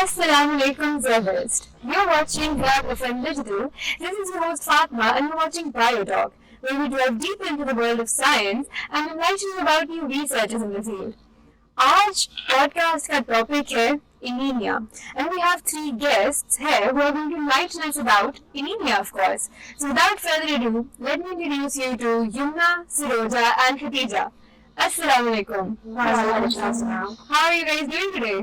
Assalamualaikum Zebist. You're watching Grab FM Digital. This is your host Fatma and you're watching BioTalk, where we delve deep into the world of science and enlighten you about new researches in the field. आज podcast का topic है anemia, and we have three guests here who are going to enlighten us about anemia, of course. So without further ado, let me introduce you to Yumna, Siroja and Khatija. Assalamualaikum. How are you guys doing today?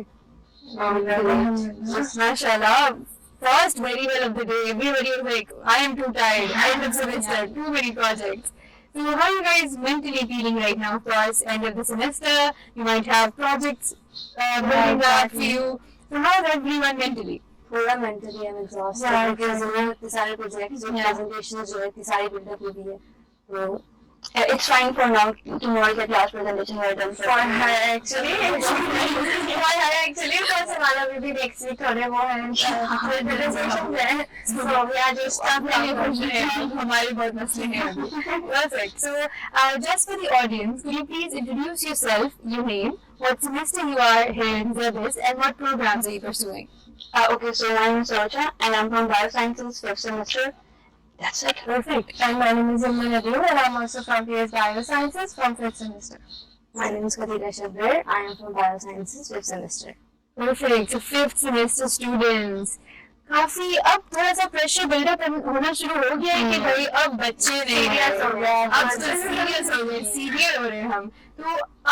Mashallah. First very well of the day. Everybody was like, I am too tired. End of semester, too many projects. So how are you guys mentally feeling right now? Of course, end of the semester, you might have projects building up for you. So how is everyone mentally? थोड़ा mentally I'm exhausted because इतने सारे projects और presentations जो है इतनी सारी build-up होती है तो it's fine for now. Tomorrow the class presentation are done for her actually. Because हमारा भी next week थोड़े वो है presentation है so we are just हमारे बहुत मसले हैं. Perfect. So just for the audience, could you please introduce yourself, your name, what semester you are here in Zebis, and what programs are you pursuing? Okay, so my name is Rocha and I'm from Biosciences 5th semester. That's it. Perfect. And my name is Ilma Nadeem and I'm also from PS Biosciences from 5th semester. My name is Khatija Shabir. I am from Biosciences 5th semester. Perfect. So 5th semester students. काफी अब थोड़ा सा pressure buildup होना शुरू हो गया है कि भाई अब बच्चे सीरियस हो गए, अब सीरियस हो गए, सीरियस हो रहे हैं हम. तो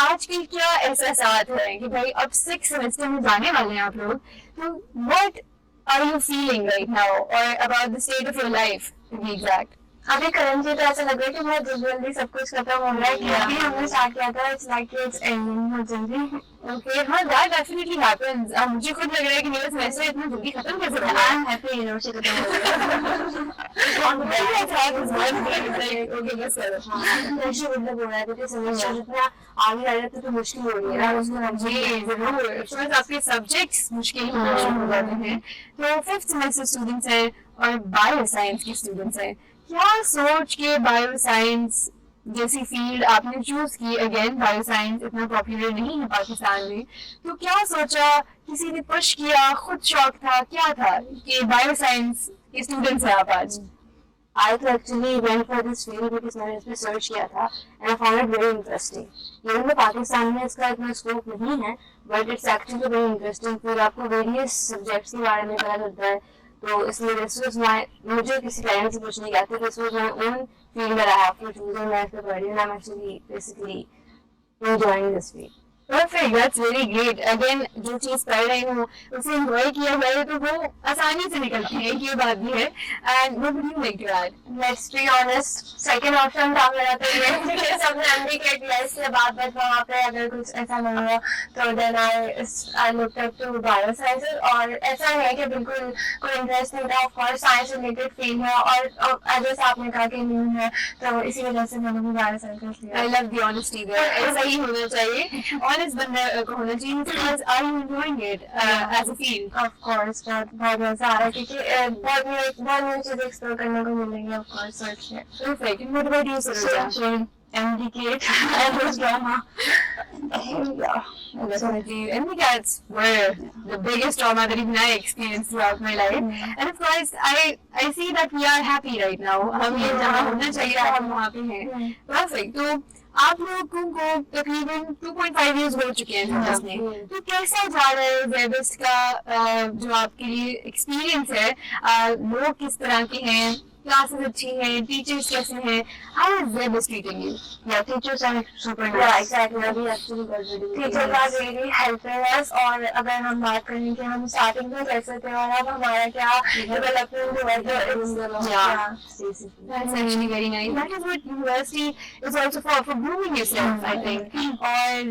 आजकल क्या एहसासात हैं कि भाई अब 6th सेमेस्टर में जाने वाले हैं आप लोग, तो what are you feeling right now or about the state of your life to be exact? अभी करंटली तो ऐसा लग रहा है कि बहुत जल्दी सब कुछ खत्म हो रहा है क्योंकि हमने स्टार्ट किया था इट्स लाइक इट्स एंडिंग बहुत जल्दी. Okay, हाँ, that definitely happens. मुझे खुद लग रहा है कि मेरा सेमेस्टर इतना जल्दी खत्म कैसे हो गया. I am happy यूनिवर्सिटी खत्म हो गया. On the very top is one thing, it's like okay बस करो. प्रेशर बिल्डअप हो रहा है क्योंकि सेमेस्टर जितना आगे आ जाता है तो मुश्किल हो रही है उसमें जी जरूर. First आपके सब्जेक्ट्स मुश्किल हो जाते हैं. तो 5th semester students हैं और बायो साइंस के स्टूडेंट्स हैं. क्या सोच के बायो साइंस जैसी फील्ड आपने चूज की? अगेन बायो साइंस इतना पॉपुलर नहीं है पाकिस्तान में, तो क्या सोचा, किसी ने पुश किया, खुद शौक था, क्या था कि बायो साइंस के स्टूडेंट्स हैं आप आज? I actually went for this field because मैंने इस पे सर्च किया था and I found it very interesting. Even though Pakistan में इसका इतना स्कोप नहीं है, but it's actually very interesting. फिर आपको various subjects के बारे में पता चलता है, तो इसलिए this was my मुझे किसी पेरेंट्स से पूछने गया था, this was my own field that I have to choose and मैं इस पे पढ़ रही हूँ and I'm actually basically enjoying this field. Perfect, that's very great. Again, जो चीज पढ़ रही हूँ उसे enjoy किया जाए तो वो आसानी से निकलती है, ये बात भी है. And what would you like to add? Let's be honest, second option था मेरा तो ये कि सबने MD किया किया इसके बाद वहाँ पे अगर कुछ ऐसा नहीं हुआ तो then I looked up to biosciences और ऐसा नहीं है कि बिल्कुल कोई इंटरेस्ट नहीं था. Of course science related field है और जैसे आपने कहा कि न्यू है तो इसी वजह से मैंने भी biosciences लिया. I love the honesty there. ऐसा ही होना चाहिए. Honest बंदा होना चाहिए. Because are you enjoying it as a field? Of course, बहुत मजा आ रहा है क्योंकि बहुत न्यू चीजें एक्सप्लोर करने को मिलेंगी. Of course, so it's perfect. And what about you, Sarita? MDK and this drama. Definitely. MDCATs were the biggest trauma that even I experienced throughout my life. And of course, I see that we are happy right now. हम ये जहाँ होना चाहिए हम वहाँ पे हैं. Perfect. तो आप लोगों को तकरीबन 2.5 years हो चुके हैं सेमेस्टर में, तो कैसा जा रहा है वेबिस्ट का जो आपके लिए एक्सपीरियंस है? लोग किस तरह के हैं, क्लासेस अच्छी हैं, टीचर्स कैसे हैं? How is Zebis treating you? Yeah, teachers are super nice. Yeah, exactly. We actually got really Teachers are really helping us. और अगर हम बात करें कि हम स्टार्टिंग में कैसे थे और अब हमारा क्या डेवलपमेंट हुआ तो yeah, that's actually very nice. That is what university is also for grooming yourself, I think. और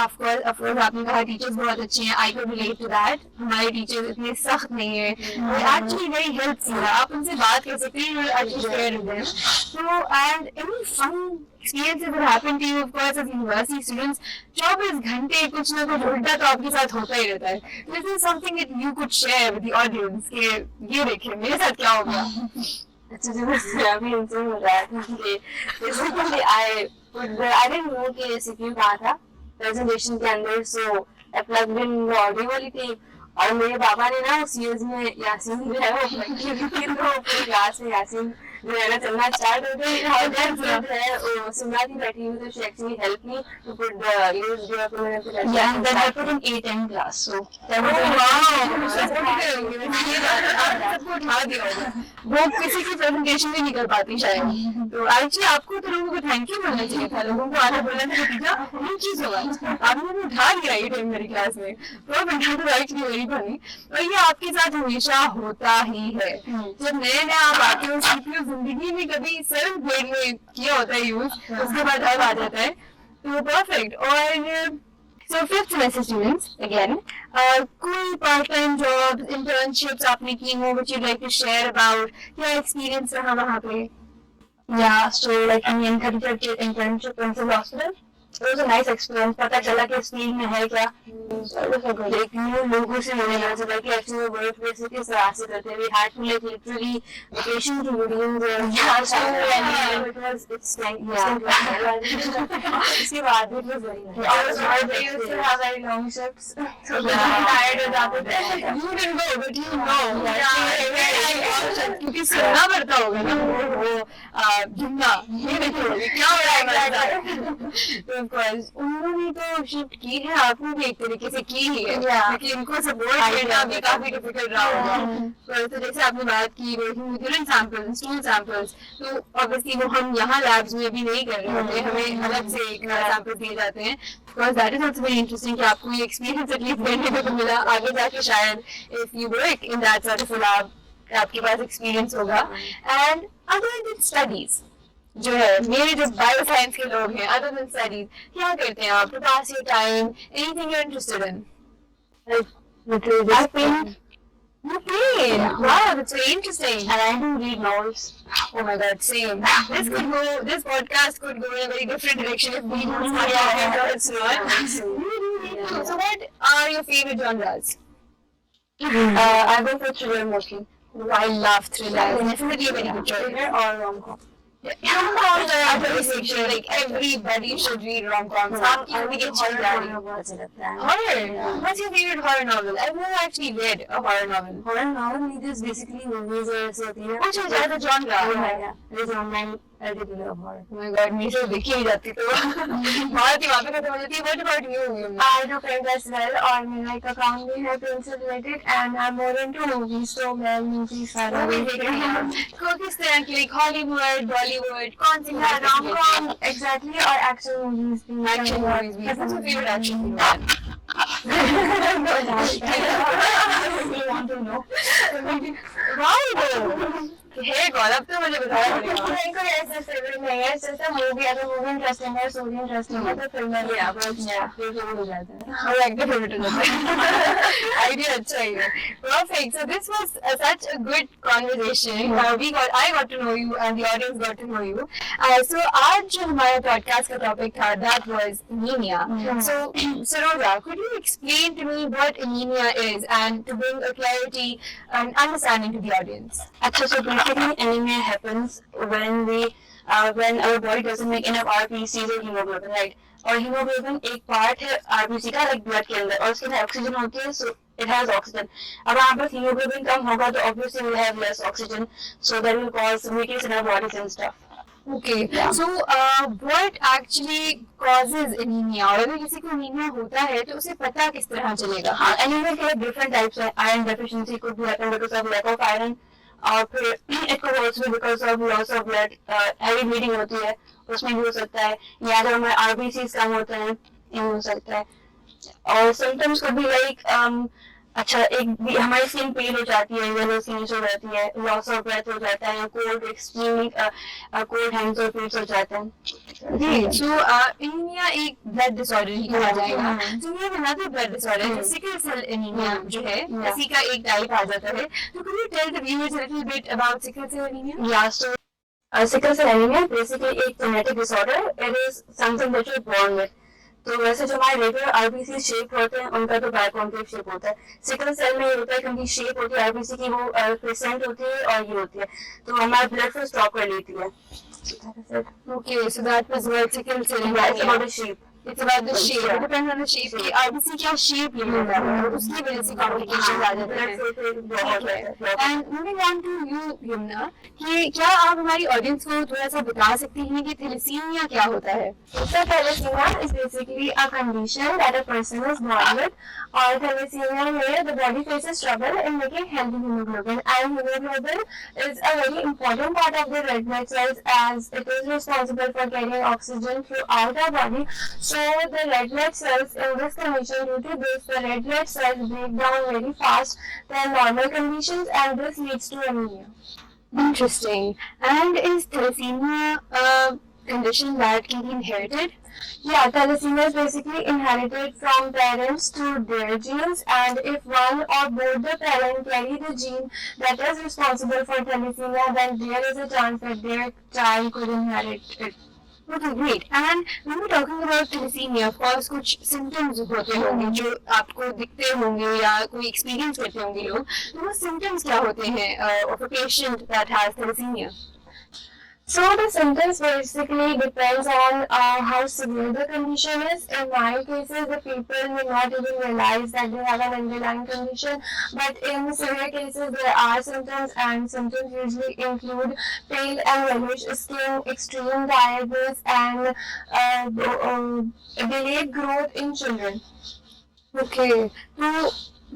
of course आपने कहा teachers बहुत अच्छे हैं. I could relate to that. हमारे teachers इतने सख्त नहीं हैं. They actually very helpful. आप उनसे बात कर सकते हैं. You're actually fair with them. So and any fun experiences that happen to you, of course, as university students, 24 घंटे कुछ ना कुछ उल्टा तो आपके साथ होता ही रहता है. This is something that you could share with the audience कि ये देखिए मेरे साथ क्या हो गया. अच्छा जो अभी इनसे हो रहा है क्योंकि basically I didn't know कि CPU कहाँ था presentation के अंदर, so I plugged in the audio वाली tape और मेरे पापा ने ना उस यूज में यासीन जो है वो पढ़ी हुई थी, तो पूरी क्लास में यासीन जो है ना चलना स्टार्ट हो गई। और then जो है वो सुनना थी बैठी हुई, तो she actually helped me to put the use जो है तो मैंने फिर ऐसे Yeah, and then I put in 8 and class, so that was सबको उठा दिया होगा, वो किसी की प्रेजेंटेशन भी नहीं कर पाती शायद। तो एक्चुअली आपको तो लोगों को थैंक यू बोलना चाहिए था, लोगों को आना बोलना चाहिए था ये चीज होगा, आपने भी उठा दिया ये टाइम मेरी क्लास में, तो बेटा एक्चुअली वेरी फनी। और ये आपके साथ हमेशा होता ही है, जब नए नए आप आते हो सीखते हो, जिंदगी में कभी 7th ग्रेड में किया होता है यूज, उसके बाद अब आ जाता है, तो परफेक्ट। और so 5th semester students again, कोई part time jobs, internships आपने की हो which you'd like to share about, क्या experience रहा वहाँ पे? Yeah, so like in the 35th year internship Princess Hospital, it was a nice experience. पता चला कि इस फील्ड में है क्या, like न्यू लोगों से मिलने लगा, like actually वर्क प्लेस किस तरह से करते हैं, we had to like literally vacation to meetings and it was it's like इसके बाद it was very nice. Also they used to have very long shifts, so tired हो जाते थे. You didn't go but you know, क्योंकि सुनना पड़ता होगा ना वो जुम्मा, ये देखो क्या हो रहा है। तो of course उन्होंने तो शिफ्ट की है, आपने भी एक तरीके से की ही है, क्योंकि इनको सपोर्ट करना भी काफी डिफिकल्ट रहा होगा। तो जैसे आपने बात की working with urine samples, stool samples, तो ऑब्वियसली वो हम यहाँ लैब्स में भी नहीं कर रहे होते, हमें अलग से एक सैंपल दिए जाते हैं। Because that is also very interesting कि आपको ये एक्सपीरियंस एटलीस्ट करने को मिला, आगे जाके शायद if you work in that sort of lab आपके पास एक्सपीरियंस होगा। एंड अदर देन स्टडीज जो है, मेरे जो बायो साइंस के लोग हैं, अदर देन स्टडीज क्या करते हैं आप to pass your time, anything you are interested in? I paint. You paint? Wow, that's very interesting. And I do read novels. Oh my god, same. This podcast could go in a very different direction if we don't start talking about it soon. So what are your favorite genres? I go for thriller mostly. I love thrillers. Definitely a very good choice. Thriller or rom-com. Rom-coms are very fiction. Like everybody should read rom-coms. आपकी भी get chilled out. बहुत अच्छा लगता है. Horror. What's your favorite horror novel? I've never actually read a horror novel. Horror novel means basically movies or ऐसे होती है. Which is the genre? Yeah. There's online editing of horror. Oh my god, मेरे से देखी ही जाती तो बहुत ही वहाँ पे खत्म हो जाती है. What about you? I do paint as well, और मेरा एक account भी है paint से related, and I'm more into movies, so मैं movies सारा देख रही हूँ. तो किस तरह की, like Hollywood, Bollywood, कौन सी rom-com exactly, और action movies भी. Action movies भी. What's your favorite action movie? You want to know? Wow. है गौरव, तो मुझे बताया पड़ेगा. मेरे को ऐसा फेवरेट नहीं है, जैसे मूवी अगर मूवी इंटरेस्टिंग है, स्टोरी इंटरेस्टिंग है, तो फिर मैं भी आप फेवरेट हो जाता है. हाँ, एक्टर फेवरेट हो जाता है. आइडिया अच्छा है. Perfect. So this was such a good conversation. I got to know you and the audience got to know you. So आज जो हमारा podcast का topic था, that was anemia. So Saroja, could you explain to me what anemia is and to bring a clarity and understanding to the audience? अच्छा, so basically anemia happens when our body doesn't make enough RBCs or hemoglobin, right? और hemoglobin एक part है RBC का, like blood के अंदर, और उसके अंदर ऑक्सीजन होती है, so it has oxygen. अब यहाँ पर hemoglobin कम होगा तो obviously we'll have less oxygen, so that will cause weakness in our bodies and stuff. Okay, yeah. So what actually causes anemia? और अगर किसी को anemia होता है तो उसे पता किस तरह चलेगा? हाँ, anemia के different types है. Iron deficiency could be happen because of lack of iron, और फिर it could also be because of loss of blood, heavy bleeding होती है, उसमें भी हो सकता है, या जब हमारे RBCs कम होते हैं, ये हो सकता है. और symptoms could be like अच्छा, एक हमारी स्किन पेल हो जाती है, येलो स्किनिश हो जाती है, लॉस ऑफ ब्रेथ हो जाता है, कोल्ड एक्सट्रीमली कोल्ड हैंड्स और फीट्स हो जाते हैं. So anemia एक blood disorder ही कहा जाएगा. So we have another blood disorder, sickle cell anemia जो है, इसी का एक टाइप आ जाता है. So could you tell the viewers a little bit about sickle cell anemia? Yeah, so sickle cell anemia basically एक genetic disorder. It is something that you're born with. तो वैसे जो हमारे रेगुलर आरबीसी शेप होते हैं उनका तो बाइकॉन्केव shape होता है. सिकल सेल में ये होता है कि उनकी शेप होती है आरबीसी की, वो क्रिसेंट होती है और ये होती है, तो हमारा ब्लड फ्लो स्टॉप कर लेती है. Okay, so that was what sickle cell That's about the shape. It's about the shape. It depends on the shape कि RBC क्या shape ले लेता है और उसकी वजह से complications आ जाते हैं. And moving on to you, Yumna, कि क्या आप हमारी audience को थोड़ा सा बता सकती हैं कि थैलेसीमिया क्या होता है? So thalassemia is basically a condition that a person is born with. Or thalassemia में the body faces trouble in making healthy hemoglobin, and hemoglobin is a very important part of the red blood cells as it is responsible for carrying oxygen throughout our body. So the red blood cells in this condition, due to this, the red blood cells break down very fast than normal conditions, and this leads to anemia. Interesting. And is thalassemia a condition that can be inherited? Yeah, thalassemia is basically inherited from parents through their genes, and if one or both the parents carry the gene that is responsible for thalassemia, then there is a chance that their child could inherit it. Okay, great. And when we're talking about thalassemia, of course, कुछ symptoms होते होंगे जो आपको दिखते होंगे या कोई experience करते होंगे लोग. तो वो symptoms क्या होते हैं of a patient that has thalassemia? So the symptoms basically depends on how severe the condition is. In mild cases, the people may not even realize that they have an underlying condition. But in severe cases, there are symptoms, and symptoms usually include pale and yellowish skin, extreme tiredness, and delayed growth in children. Okay, तो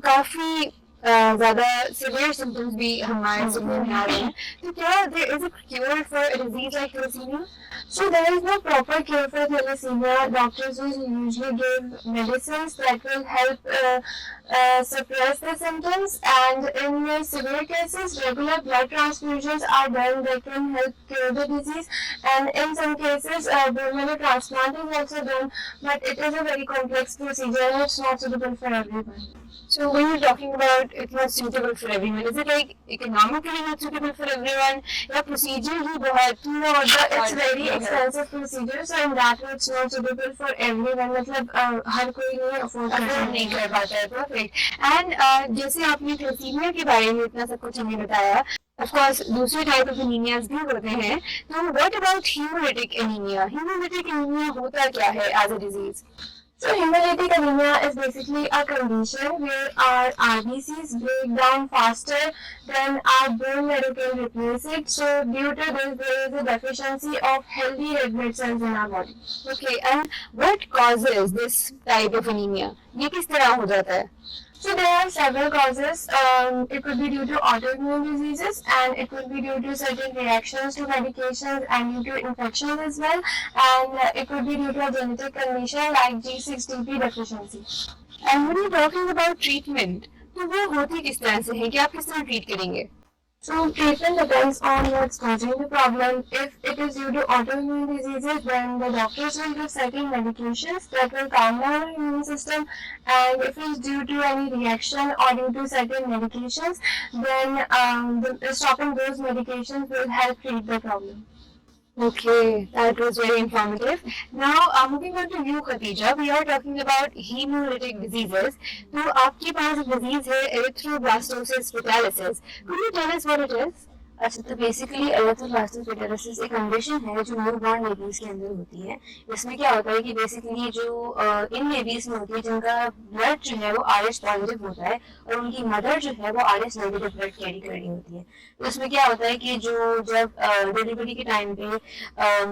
काफी ज़्यादा severe symptoms भी हमारे सामने आ रहे हैं. तो क्या there is a cure for a disease like thalassemia? So there is no proper cure for thalassemia. Doctors will usually give medicines that will help suppress the symptoms, and in severe cases, regular blood transfusions are done that can help cure the disease. And in some cases, bone marrow transplant is also done, but it is a very complex procedure and it's not suitable for everyone. So when you're talking about it's not suitable for everyone, is it like economically not suitable for everyone? या procedure ही बहुत It's very expensive procedure, so in that way it's not suitable for everyone. मतलब हर कोई नहीं नहीं कर पाता है. Perfect. And जैसे आपने thalassemia के बारे में इतना सब कुछ हमें बताया, of course दूसरे type of anemias भी होते हैं. तो what about hemolytic anemia? Hemolytic anemia होता क्या है as a disease? So hemolytic anemia is basically a condition where our RBCs break down faster than our bone marrow can replace it. So due to this, there is a deficiency of healthy red blood cells in our body. Okay, and what causes this type of anemia? ये किस तरह हो जाता है? So there are several causes. It could be due to autoimmune diseases, and it could be due to certain reactions to medications and due to infections as well. And it could be due to a genetic condition like G6PD deficiency. And when you're talking about treatment, तो वो होती किस तरह से है कि आप किस तरह ट्रीट करेंगे? So treatment depends on what's causing the problem. If it is due to autoimmune diseases, then the doctors will give certain medications that will calm down the immune system. And if it's due to any reaction or due to certain medications, then stopping those medications will help treat the problem. Okay, that was very informative. Now, moving on to you, Khatija, we are talking about hemolytic diseases. तो आपके पास एक disease है erythroblastosis fetalis. Could you tell us what it is? अच्छा, तो basically erythroblastosis फेटालिसिस एक condition है जो new born babies के अंदर होती है. इसमें क्या होता है कि बेसिकली जो इन बेबीज में होती है जिनका ब्लड जो है वो RH पॉजिटिव होता है और उनकी मदर जो है वो RH नेगेटिव ब्लड कैरी कर रही होती है. तो इसमें क्या होता है कि जब डिलीवरी के टाइम पे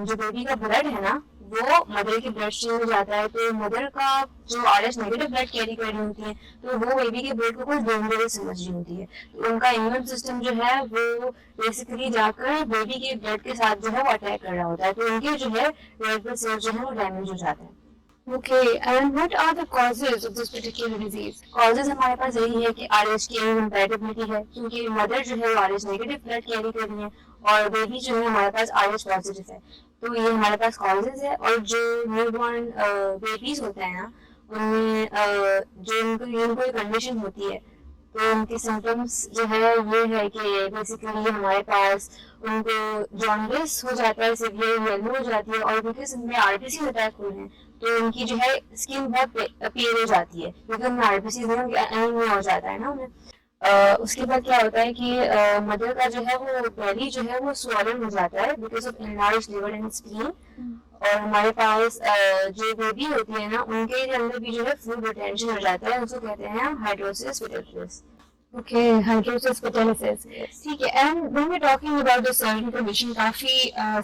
जो बेबी का ब्लड है ना वो मदर के ब्लड स्ट्रीम में जाता है, तो मदर का जो RH नेगेटिव ब्लड कैरी कर रही होती है तो वो बेबी के ब्लड को कुछ डेंजरस समझ रही होती है. तो उनका इम्यून सिस्टम जो है वो बेसिकली जाकर बेबी के ब्लड के साथ जो है वो अटैक कर रहा होता है, तो उनके जो है रेड ब्लड सेल्स जो है वो डैमेज हो जाते हैं. Okay, and what are the causes of this particular disease? Causes हमारे पास यही है कि RH की इनकम्पैटिबिलिटी है, क्योंकि मदर जो है वो RH नेगेटिव ब्लड कैरी कर रही है और बेबी जो है हमारे पास RH पॉजिटिव है. तो ये हमारे पास कॉजेज है. और जो न्यूबॉर्न बेबीज होते हैं ना उनमें जो उनको कंडीशन होती है तो उनके सिम्टम्स जो है ये है कि बेसिकली हमारे पास उनको जॉन्डिस हो जाता है, सीवियर येलो हो जाती है, और बिकॉज उनमें RBC अटैक हुए हैं तो उनकी जो है स्किन बहुत पील हो जाती है क्योंकि उनमें RBC एनीमिया हो जाता है ना उन्हें. उसके बाद क्या होता है कि मदर का जो है वो बेली जो है वो स्वॉलन हो जाता है because of enlarged liver and spleen. और हमारे पास जो बेबी होती है ना उनके अंदर भी जो है फूड रिटेंशन हो जाता है, उसको कहते हैं हम हाइड्रोसिस पिटलिस। Okay, hydrosis patellosis. ठीक है, and when we're talking about the cervical condition, काफी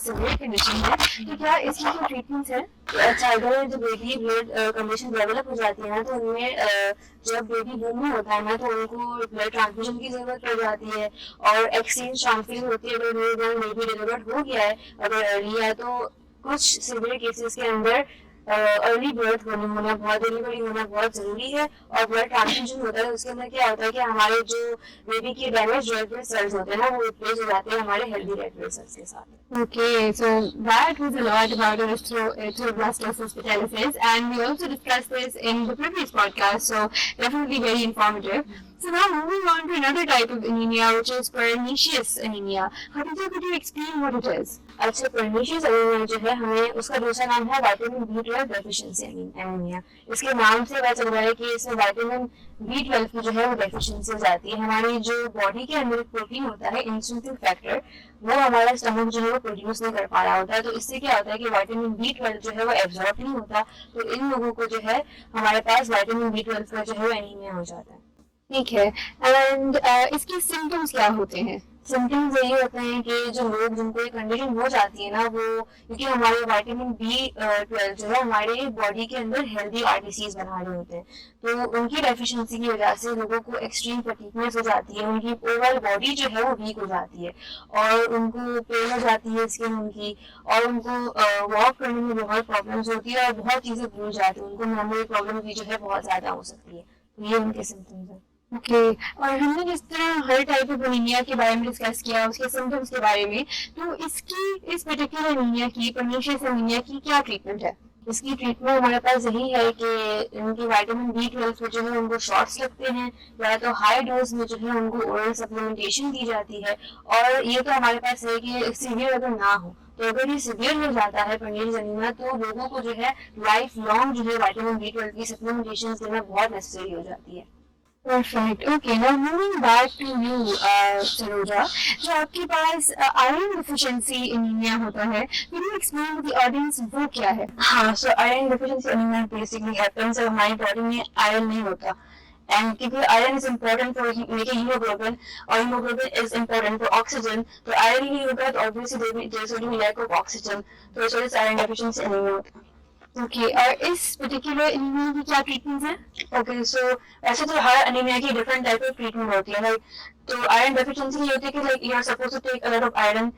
severe condition है, तो क्या इसकी कोई treatment है? अच्छा, अगर जो बेबी ब्लड कंडीशन डेवलप हो जाती है ना तो उनमें जब बेबी बूम में होता है ना तो उनको ब्लड ट्रांसफ्यूजन की जरूरत पड़ जाती है और एक्सचेंज ट्रांसफ्यूजन होती है। अगर बेबी डिलीवर्ड हो गया है, अगर अर्ली है, तो कुछ सीवियर केसेस के अंदर अर्ली बर्थ होना बहुत डिलीवरी होना बहुत जरूरी है। और ब्लड ट्रांसफ्यूजन होता है, उसके अंदर क्या होता है कि हमारे जो बेबी के डैमेज रेड ब्लड सेल्स होते हैं ना वो रिप्लेस हो जाते हैं हमारे हेल्दी रेड ब्लड सेल्स के साथ। Okay, so that was a lot about erythroblastosis patellosis, and we also discussed this in the previous podcast, so definitely very informative. So now moving on to another type of anemia, which is pernicious anemia. Khadija, could you explain what it is? अच्छा, pernicious anemia जो है हमें उसका दूसरा नाम है vitamin B12 deficiency anaemia. इसके नाम से पता चल रहा है कि इसमें विटामिन B12 की जो है वो डेफिशिएंसी हो जाती है। हमारी जो बॉडी के अंदर प्रोटीन होता है इंसुलिन फैक्टर, वो हमारा स्टमक जो है वो प्रोड्यूस नहीं कर पा रहा होता है, तो इससे क्या होता है कि विटामिन B12 जो है वो एब्जॉर्ब नहीं होता, तो इन लोगों को जो है हमारे पास विटामिन B12 का जो है एनीमिया हो जाता है। ठीक है, एंड इसके सिम्टम्स क्या होते हैं? सिम्टम्स यही होते हैं कि जो लोग जिनको ये कंडीशन हो जाती है ना, वो क्योंकि हमारे विटामिन B12 जो है हमारे बॉडी के अंदर हेल्दी आरबीसीज बना रहे होते हैं, तो उनकी डेफिशिएंसी की वजह से लोगों को एक्सट्रीम फटीगनेस हो जाती है, उनकी ओवरऑल बॉडी जो है वो वीक हो जाती है और उनको पेन हो जाती है स्किन उनकी, और उनको वॉक करने में बहुत प्रॉब्लम्स होती है और बहुत चीज़ें भूल जाती है, उनको मेमोरी प्रॉब्लम भी जो है बहुत ज़्यादा हो सकती है। तो ये उनके सिम्टम्स हैं। ओके, और हमने जिस तरह हर टाइप ऑफ एनीमिया के बारे में डिस्कस किया, उसके सिम्टम्स के बारे में, तो इस पर्टिकुलर एनीमिया की, पर्नीशियस एनीमिया की क्या ट्रीटमेंट है? इसकी ट्रीटमेंट हमारे पास यही है कि उनकी विटामिन B12 में जो है उनको शॉट्स लगते हैं, या तो हाई डोज में जो है उनको ओरल सप्लीमेंटेशन दी जाती है। और ये तो हमारे पास है कि सीवियर अगर ना हो, तो अगर ये सीवियर हो जाता है पर्नीशियस एनीमिया, तो लोगों को जो है लाइफ लॉन्ग जो है विटामिन B12 की सप्लीमेंटेशन देना बहुत नेसेसरी हो जाती है। Perfect. Okay. Now moving back to you, Saroja, जो आपके पास आयरन डिफिशिएंसी एनीमिया होता है, can you explain to the audience वो क्या है? हाँ, so iron deficiency anemia basically happens जब हमारी बॉडी में आयरन नहीं होता, and क्योंकि iron is important for making hemoglobin और hemoglobin is important for oxygen, तो आयरन नहीं होगा तो obviously there is going to be lack of oxygen, तो इस वजह से iron deficiency anemia होता है। ओके, और इस पर्टिकुलर एनीमिया की क्या ट्रीटमेंट है? ओके, सो ऐसे तो हर एनीमिया की डिफरेंट टाइप ऑफ ट्रीटमेंट होती है। लाइक तो आयरन डेफिशिएंसी ये होती है कि like you are suppose to take a lot of iron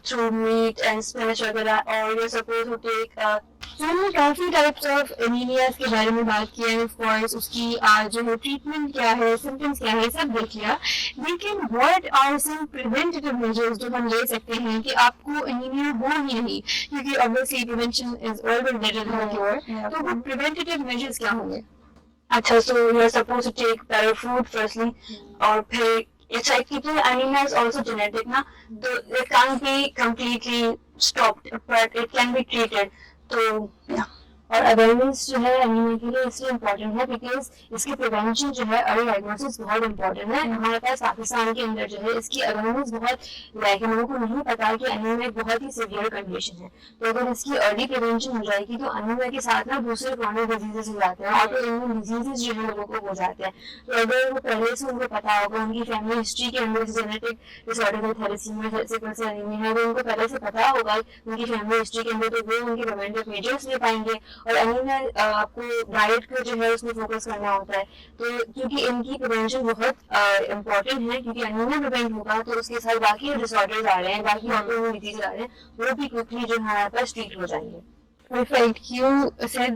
through meat and spinach वगैरह, और you are suppose to take हमने काफी टाइप्स ऑफ एनीमियाज के बारे में बात की है, ऑफ कोर्स उसकी जो है ट्रीटमेंट क्या है, सिम्टम्स क्या है, सब देख लिया। लेकिन what are some preventive measures जो हम ले सकते हैं कि आपको एनीमिया हो ही नहीं, क्योंकि obviously prevention is always better than cure, तो वो प्रिवेंटिव मेजर्स क्या होंगे? अच्छा, so you are suppose to take better food firstly, और फिर it's like people anemia is also genetic ना, तो it can't be completely stopped but it can be treated, तो yeah. और अवेयरनेस जो है एनीमिया के लिए इसलिए इम्पोर्टेंट है बिकॉज इसकी प्रिवेंशन जो है अर्ली डायग्नोसिस बहुत इम्पोर्टेंट है। हमारे पास पाकिस्तान के अंदर जो है इसकी अवेयरनेस बहुत लाइक लोगों को नहीं पता कि एनीमिया एक बहुत ही सीवियर कंडीशन है, तो अगर इसकी अर्ली प्रिवेंशन हो जाएगी तो एनीमिया के साथ ना दूसरे क्रॉनिक डिजीजेस हो जाते हैं, ऑटो इम्यून डिजीजेस जो है लोगों को हो जाते हैं। तो अगर वो पहले से उनको पता होगा, उनकी फैमिली हिस्ट्री के अंदर जेनेटिक डिसऑर्डर में थैलेसीमिया सिकल सेल एनीमिया है, तो उनको पहले से पता होगा उनकी फैमिली हिस्ट्री के अंदर, तो वो उनके प्रिवेंटिव मेजर्स ले पाएंगे। और एनीमिया आपको डाइट को जो है उसमें फोकस करना होता है, तो क्योंकि इनकी प्रिवेंशन बहुत इम्पोर्टेंट है, क्योंकि एनीमिया प्रिवेंट होगा तो उसके साथ बाकी डिसऑर्डर्स आ रहे हैं, बाकी ऑटोइम्यून डिजीज आ रहे हैं, वो भी क्विकली जो हमारे पास ट्रीट हो जाएंगे। Perfect. You said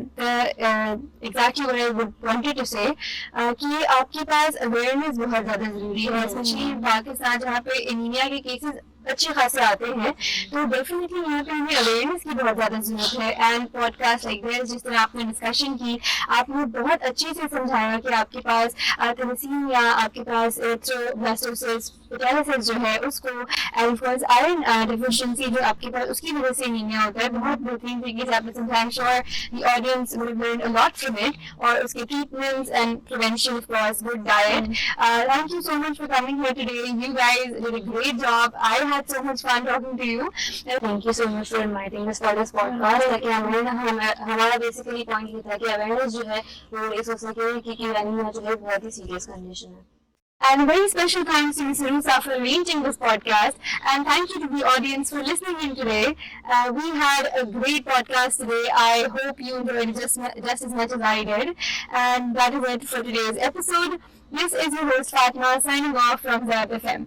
exactly what I wanted to say, कि आपके पास अवेयरनेस बहुत ज़्यादा ज़रूरी है, स्पेशली पाकिस्तान जहाँ पे एनीमिया के केसेस अच्छे खासे आते हैं, तो डेफिनेटली यहाँ पे हमें अवेयरनेस की बहुत ज़्यादा ज़रूरत है। एंड पॉडकास्ट लाइक दिस, जिस तरह आपने डिस्कशन की, आपने बहुत अच्छे से समझाया कि आपके पास थैलेसीमिया, आपके पास एरिथ्रोब्लास्टोसिस पिटलिस जो है उसको, end of course iron deficiency जो आपके पास उसकी वजह से एनीमिया होता है। बहुत बेहतरीन तरीके से आपने समझाया। I'm sure the audience will learn a lot from it, और उसके treatments and prevention, of course, good diet. Thank you so much for coming here today. You guys did a great job. I had so much fun talking to you. Thank you so much for inviting us for this podcast. ताकि हमारा basically point ये था कि awareness जो है वो ये सोच सके कि एनीमिया जो है बहुत ही serious condition है. And a very special thanks to Ms. Rusa for arranging this podcast. And thank you to the audience for listening in today. We had a great podcast today. I hope you enjoyed it just as much as I did. And that is it for today's episode. This is your host Fatma signing off from Zap FM.